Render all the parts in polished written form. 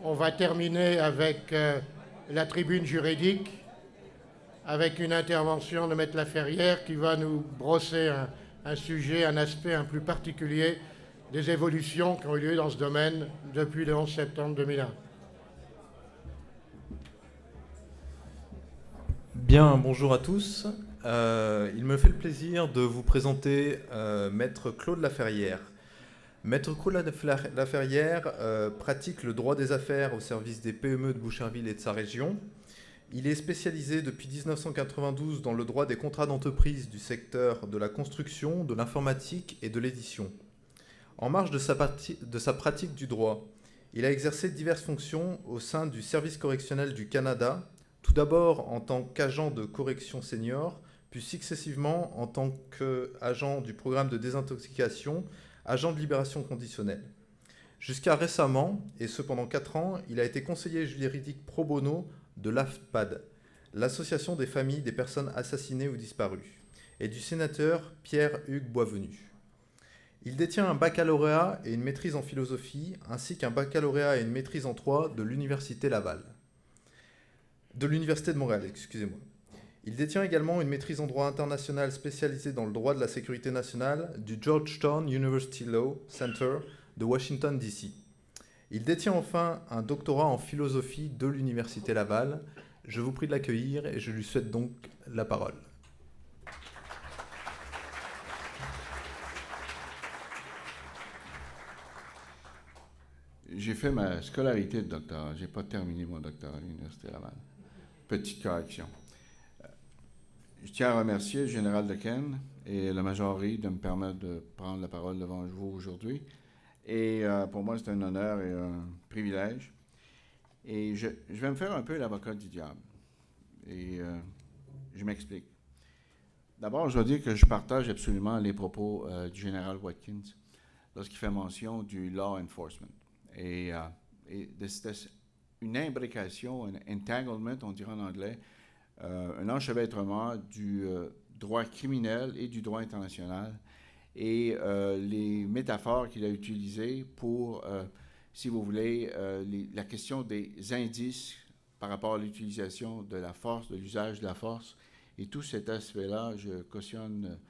On va terminer avec la tribune juridique, avec une intervention de Maître Laferrière qui va nous brosser un sujet, un aspect un plus particulier des évolutions qui ont eu lieu dans ce domaine depuis le 11 septembre 2001. Bien, bonjour à tous. Il me fait le plaisir de vous présenter Maître Claude Laferrière. Maître Claude Laferrière pratique le droit des affaires au service des PME de Boucherville et de sa région. Il est spécialisé depuis 1992 dans le droit des contrats d'entreprise du secteur de la construction, de l'informatique et de l'édition. En marge de sa pratique du droit, il a exercé diverses fonctions au sein du Service correctionnel du Canada, tout d'abord en tant qu'agent de correction senior, puis successivement en tant qu'agent du programme de désintoxication, agent de libération conditionnelle. Jusqu'à récemment, et ce pendant 4 ans, il a été conseiller juridique pro bono de l'AFPAD, l'Association des familles des personnes assassinées ou disparues, et du sénateur Pierre-Hugues Boisvenu. Il détient un baccalauréat et une maîtrise en philosophie, ainsi qu'un baccalauréat et une maîtrise en droit de l'Université Laval. De l'Université de Montréal, excusez-moi. Il détient également une maîtrise en droit international spécialisée dans le droit de la sécurité nationale du Georgetown University Law Center de Washington, D.C. Il détient enfin un doctorat en philosophie de l'Université Laval. Je vous prie de l'accueillir et je lui souhaite donc la parole. J'ai fait ma scolarité de doctorat. Je n'ai pas terminé mon doctorat à l'Université Laval. Petite correction. Je tiens à remercier le général Dequesne et le Major Reid de me permettre de prendre la parole devant vous aujourd'hui. Et pour moi, c'est un honneur et un privilège. Et je vais me faire un peu l'avocat du diable. Et je m'explique. D'abord, je dois dire que je partage absolument les propos du général Watkins lorsqu'il fait mention du law enforcement. Et une imbrication, un entanglement, on dirait en anglais, un enchevêtrement du droit criminel et du droit international. Et les métaphores qu'il a utilisées pour, si vous voulez, la question des indices par rapport à l'utilisation de la force, de l'usage de la force. Et tout cet aspect-là, je cautionne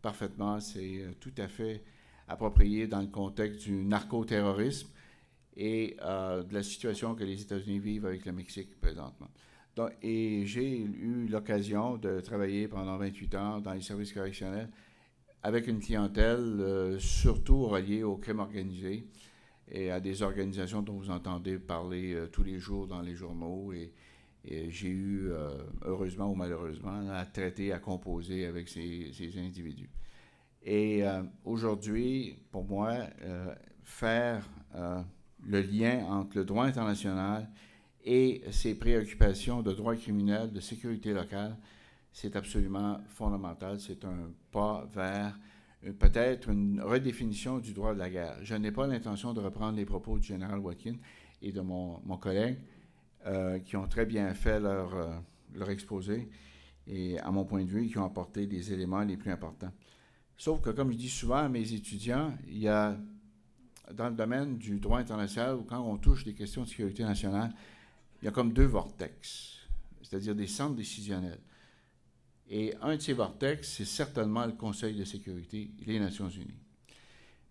parfaitement. C'est tout à fait approprié dans le contexte du narcoterrorisme et de la situation que les États-Unis vivent avec le Mexique présentement. Donc, et j'ai eu l'occasion de travailler pendant 28 ans dans les services correctionnels avec une clientèle surtout reliée au crime organisé et à des organisations dont vous entendez parler tous les jours dans les journaux. Et j'ai eu, heureusement ou malheureusement, à traiter, à composer avec ces individus. Et aujourd'hui, pour moi, faire le lien entre le droit international et ses préoccupations de droit criminel, de sécurité locale, c'est absolument fondamental. C'est un pas vers peut-être une redéfinition du droit de la guerre. Je n'ai pas l'intention de reprendre les propos du général Watkins et de mon collègue qui ont très bien fait leur exposé et, à mon point de vue, qui ont apporté les éléments les plus importants. Sauf que, comme je dis souvent à mes étudiants, il y a dans le domaine du droit international, où quand on touche des questions de sécurité nationale, il y a comme 2 vortex, c'est-à-dire des centres décisionnels. Et un de ces vortex, c'est certainement le Conseil de sécurité et les Nations unies.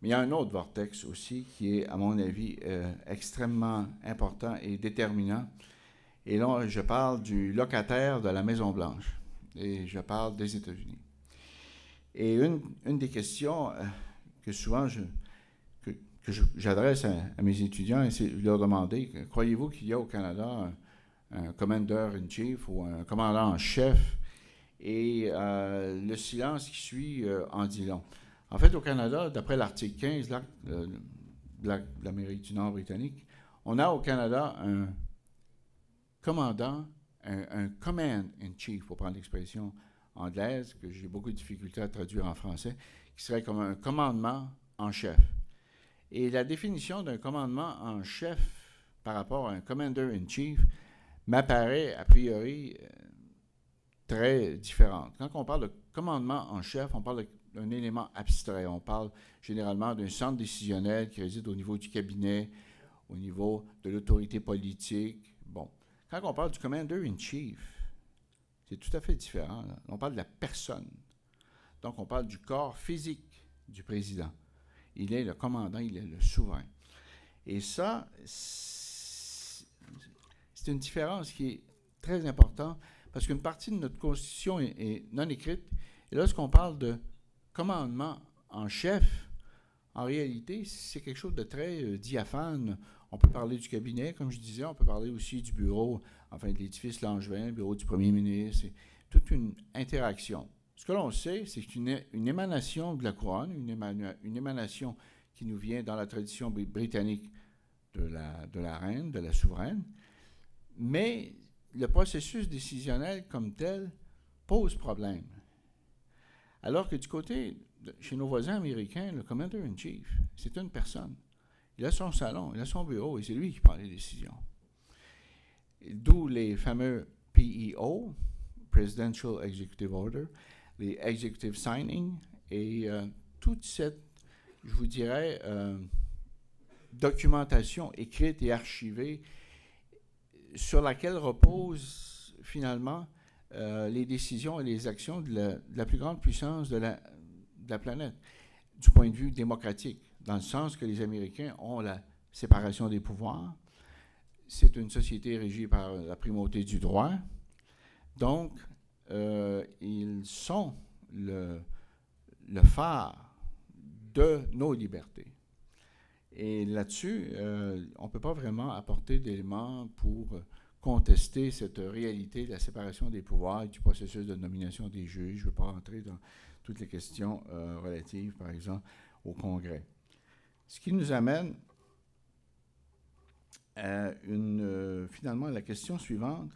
Mais il y a un autre vortex aussi qui est, à mon avis, extrêmement important et déterminant. Et là, je parle du locataire de la Maison-Blanche. Et je parle des États-Unis. Et une des questions que souvent j'adresse à mes étudiants, c'est de leur demander, croyez-vous qu'il y a au Canada un commander-in-chief ou un commandant en chef? Et le silence qui suit en dit long. En fait, au Canada, d'après l'article 15 de l'Amérique du Nord britannique, on a au Canada un commandant, un command-in-chief, pour prendre l'expression anglaise, que j'ai beaucoup de difficultés à traduire en français, qui serait comme un commandement en chef. Et la définition d'un commandement en chef par rapport à un commander-in-chief m'apparaît a priori très différente. Quand on parle de commandement en chef, on parle d'un élément abstrait. On parle généralement d'un centre décisionnel qui réside au niveau du cabinet au niveau de l'autorité politique. Bon, quand on parle du Commander-in-Chief, c'est tout à fait différent, là. On parle de la personne. Donc, on parle du corps physique du président. Il est le commandant, il est le souverain. Et ça, c'est une différence qui est très importante parce qu'une partie de notre Constitution est non écrite. Et lorsqu'on parle de commandement en chef, en réalité, c'est quelque chose de très diaphane. On peut parler du cabinet, comme je disais, on peut parler aussi du bureau, enfin de l'édifice Langevin, le bureau du premier ministre. C'est toute une interaction. Ce que l'on sait, c'est que c'est une émanation de la couronne, une émanation qui nous vient dans la tradition britannique de la reine, de la souveraine. Mais le processus décisionnel comme tel pose problème. Alors que du côté, chez nos voisins américains, le Commander-in-Chief, c'est une personne. Il a son salon, il a son bureau, et c'est lui qui prend les décisions. D'où les fameux PEO, Presidential Executive Order, les Executive Signing, et toute cette, je vous dirais, documentation écrite et archivée sur laquelle reposent finalement les décisions et les actions de la plus grande puissance de la planète, du point de vue démocratique, dans le sens que les Américains ont la séparation des pouvoirs. C'est une société régie par la primauté du droit. Donc, ils sont le phare de nos libertés. Et là-dessus, on ne peut pas vraiment apporter d'éléments pour contester cette réalité de la séparation des pouvoirs et du processus de nomination des juges. Je ne veux pas rentrer dans toutes les questions relatives, par exemple, au Congrès. Ce qui nous amène à finalement la question suivante.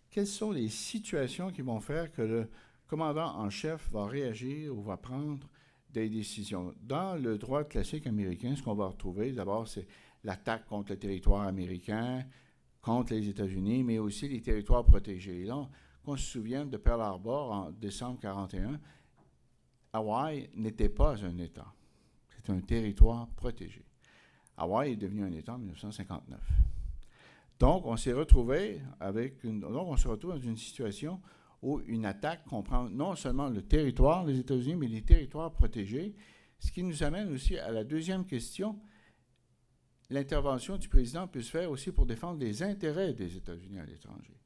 Quelles sont les situations qui vont faire que le commandant en chef va réagir ou va prendre des décisions? Dans le droit classique américain, ce qu'on va retrouver, d'abord, c'est l'attaque contre le territoire américain, contre les États-Unis, mais aussi les territoires protégés. Et là, qu'on se souvienne de Pearl Harbor en décembre 1941, Hawaï n'était pas un État. C'est un territoire protégé. Hawaï est devenu un État en 1959. Donc, on s'est retrouvé dans une situation où une attaque comprend non seulement le territoire des États-Unis, mais les territoires protégés, ce qui nous amène aussi à la deuxième question. L'intervention du président peut se faire aussi pour défendre les intérêts des États-Unis à l'étranger.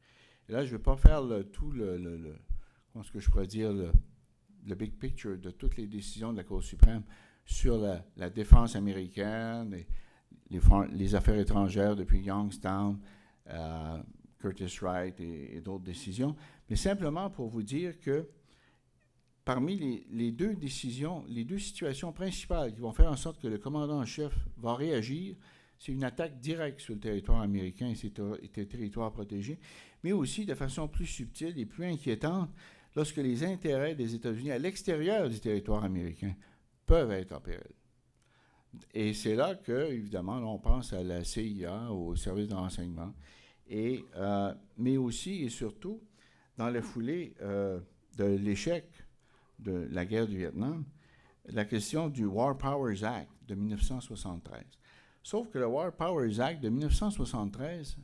Et là, je ne vais pas faire comment est-ce que je pourrais dire, le big picture de toutes les décisions de la Cour suprême sur la défense américaine, les affaires étrangères depuis Youngstown, Curtis Wright et d'autres décisions, mais simplement pour vous dire que parmi les deux décisions, les deux situations principales qui vont faire en sorte que le commandant en chef va réagir, c'est une attaque directe sur le territoire américain et ses territoires protégés, mais aussi de façon plus subtile et plus inquiétante lorsque les intérêts des États-Unis à l'extérieur du territoire américain peuvent être en péril. Et c'est là que, évidemment, là, on pense à la CIA, au service de renseignement, mais aussi et surtout, dans la foulée de l'échec de la guerre du Vietnam, la question du War Powers Act de 1973. Sauf que le War Powers Act de 1973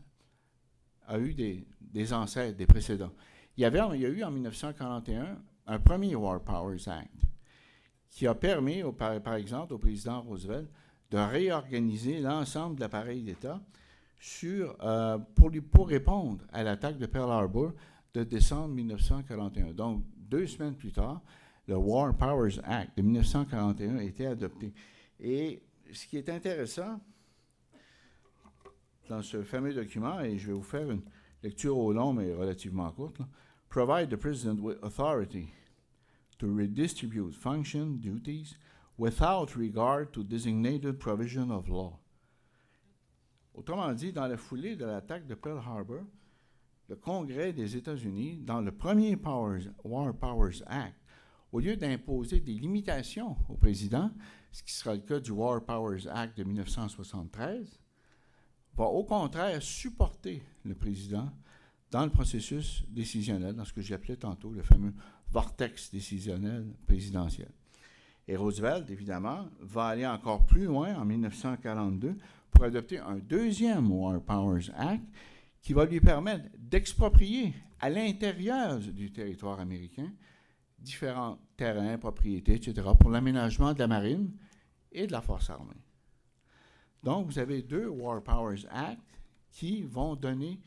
a eu des ancêtres, des précédents. Il y a eu en 1941 un premier War Powers Act qui a permis, par exemple, au président Roosevelt de réorganiser l'ensemble de l'appareil d'État pour répondre à l'attaque de Pearl Harbor de décembre 1941. Donc, 2 semaines plus tard, le War Powers Act de 1941 a été adopté. Et ce qui est intéressant dans ce fameux document, et je vais vous faire une lecture au long, mais relativement courte, là, « Provide the President with authority to redistribute function duties without regard to designated provision of law. » Autrement dit, dans la foulée de l'attaque de Pearl Harbor, le Congrès des États-Unis, dans le premier War Powers Act, au lieu d'imposer des limitations au président, ce qui sera le cas du War Powers Act de 1973, va au contraire supporter le président dans le processus décisionnel, dans ce que j'appelais tantôt le fameux vortex décisionnel présidentiel. Et Roosevelt, évidemment, va aller encore plus loin en 1942 pour adopter un deuxième War Powers Act qui va lui permettre d'exproprier à l'intérieur du territoire américain différents terrains, propriétés, etc., pour l'aménagement de la marine et de la force armée. Donc, vous avez deux War Powers Act qui vont donner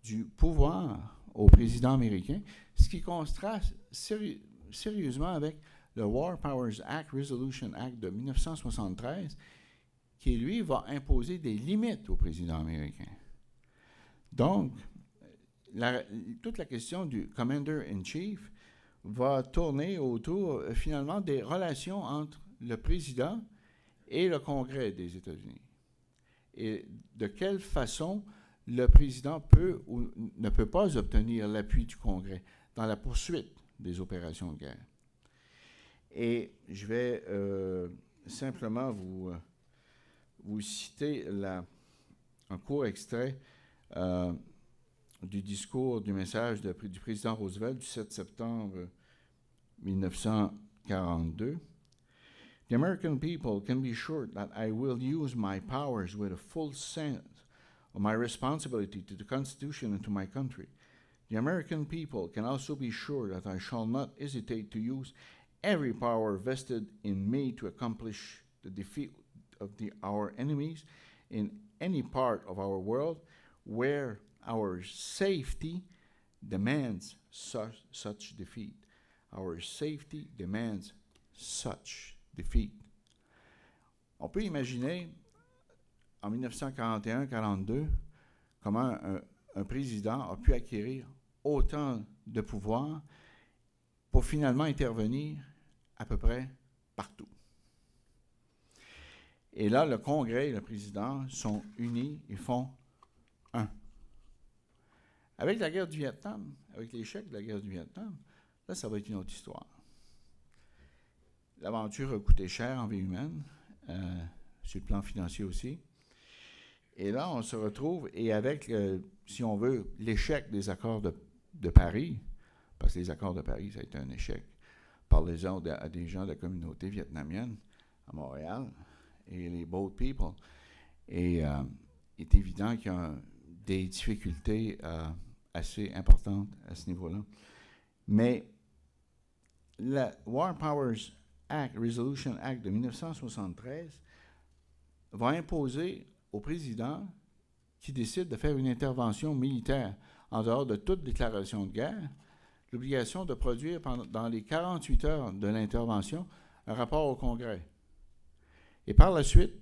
du pouvoir au président américain, ce qui contraste sérieusement avec le War Powers Act, Resolution Act de 1973, qui, lui, va imposer des limites au président américain. Donc, toute la question du Commander-in-Chief va tourner autour, finalement, des relations entre le président et le Congrès des États-Unis. Et de quelle façon le président peut ou ne peut pas obtenir l'appui du Congrès dans la poursuite des opérations de guerre. Et je vais simplement vous citer un court extrait du discours, du message du président Roosevelt du 7 septembre 1942. The American people can be sure that I will use my powers with a full sense of my responsibility to the Constitution and to my country. The American people can also be sure that I shall not hesitate to use every power vested in me to accomplish the defeat of our enemies in any part of our world where our safety demands such defeat. Our safety demands such defeat. On peut imaginer, en 1941-42, comment un président a pu acquérir autant de pouvoir pour finalement intervenir à peu près partout. Et là, le Congrès et le président sont unis et font un. Avec la guerre du Vietnam, avec l'échec de la guerre du Vietnam, là, ça va être une autre histoire. L'aventure a coûté cher en vie humaine, sur le plan financier aussi. Et là, on se retrouve, et avec, si on veut, l'échec des accords de Paris, parce que les accords de Paris, ça a été un échec. Parlez-en à des gens de la communauté vietnamienne à Montréal, et les Boat People. Et il est évident qu'il y a des difficultés assez importantes à ce niveau-là. Mais la War Powers Act, Resolution Act de 1973, va imposer au président qui décide de faire une intervention militaire en dehors de toute déclaration de guerre, l'obligation de produire dans les 48 heures de l'intervention un rapport au Congrès. Et par la suite,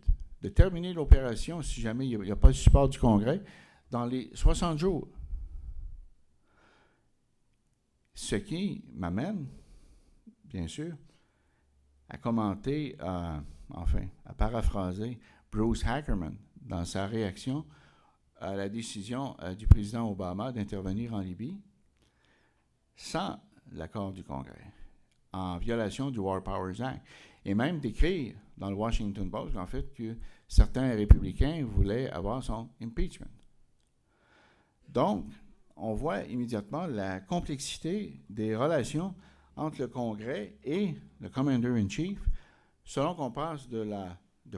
de terminer l'opération, si jamais il n'y a pas le support du Congrès, dans les 60 jours. Ce qui m'amène, bien sûr, à commenter, à paraphraser Bruce Ackerman dans sa réaction à la décision du président Obama d'intervenir en Libye sans l'accord du Congrès, en violation du War Powers Act, et même d'écrire dans le Washington Post, en fait, que certains républicains voulaient avoir son impeachment. Donc, on voit immédiatement la complexité des relations entre le Congrès et le Commander-in-Chief, selon qu'on passe de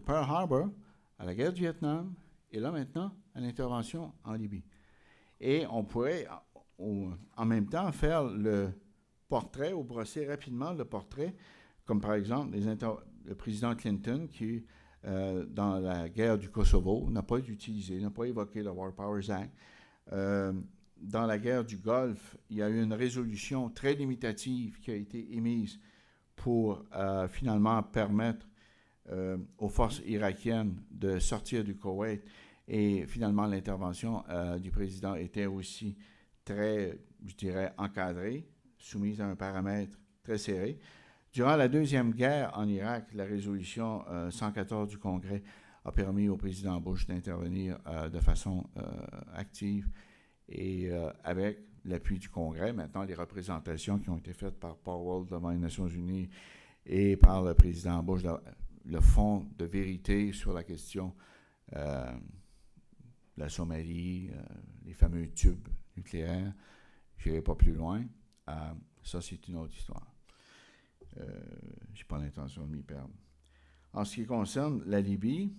Pearl Harbor à la guerre du Vietnam, et là maintenant à l'intervention en Libye. Et on pourrait en même temps faire le portrait, ou brosser rapidement le portrait, comme par exemple le président Clinton qui, dans la guerre du Kosovo, n'a pas utilisé, n'a pas évoqué le War Powers Act. Dans la guerre du Golfe, il y a eu une résolution très limitative qui a été émise pour finalement permettre aux forces irakiennes de sortir du Koweït, et finalement l'intervention du président était aussi très, je dirais, encadrée, soumise à un paramètre très serré. Durant la Deuxième Guerre en Irak, la résolution 114 du Congrès a permis au président Bush d'intervenir de façon active, et avec l'appui du Congrès. Maintenant, les représentations qui ont été faites par Powell devant les Nations Unies et par le président Bush, le fond de vérité sur la question de la Somalie, les fameux tubes nucléaires, je n'irai pas plus loin. Ça, c'est une autre histoire. Je n'ai pas l'intention de m'y perdre. En ce qui concerne la Libye,